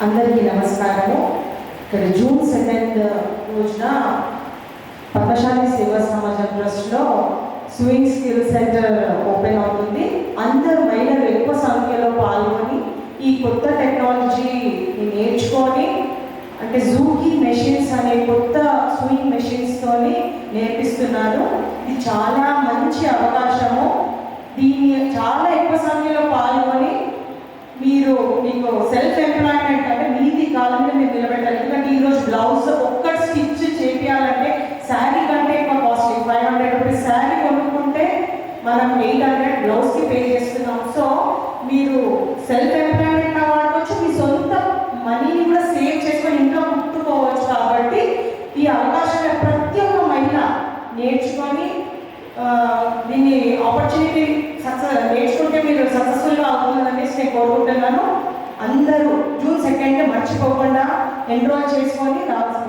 అందరికీ నమస్కారము. ఇక్కడ జూన్ 2 రోజున పద్మశాలి సేవా సమాజం ట్రస్ట్లో స్వింగ్ స్కిల్ సెంటర్ ఓపెన్ అవుతుంది. అందరూ మహిళలు ఎక్కువ సంఖ్యలో పాల్గొని ఈ కొత్త టెక్నాలజీని నేర్చుకొని, అంటే జూకీ మెషిన్స్ అనే కొత్త స్వింగ్ మెషిన్స్తోని నేర్పిస్తున్నారు. ఇది చాలా మంచి అవకాశము. దీన్ని చాలా ఎక్కువ సంఖ్యలో పాల్గొని మీకు సెల్ఫ్ ఎంప్లాయ్మెంట్, అంటే మీది కాలం మీద మీరు నిలబెట్టాలి. ఎందుకంటే ఈరోజు బ్లౌజ్ ఒక్కటి స్టిచ్ చేయాలంటే శారీ కంటే ఎక్కువ కాస్ట్లీ. 500 రూపీస్ శారీ కొనుక్కుంటే మనం 800 బ్లౌజ్కి పే చేస్తున్నాం. సో మీరు సెల్ఫ్ ఎంప్లాయ్మెంట్గా వాడుకోవచ్చు, మీ సొంత మనీని కూడా సేవ్ చేసుకొని ఇంట్లో ముట్టుకోవచ్చు. కాబట్టి ఈ అవకాశాన్ని ప్రతి ఒక్క మహిళ నేర్చుకొని దీన్ని ఆపర్చునిటీ నేర్చుకుంటే మీరు సక్సెస్ఫుల్గా అవుతుందనేసి నేను కోరుకుంటున్నాను. అందరూ జూన్ 2 మర్చిపోకుండా ఎన్రోల్ చేసుకొని రావాల్సింది.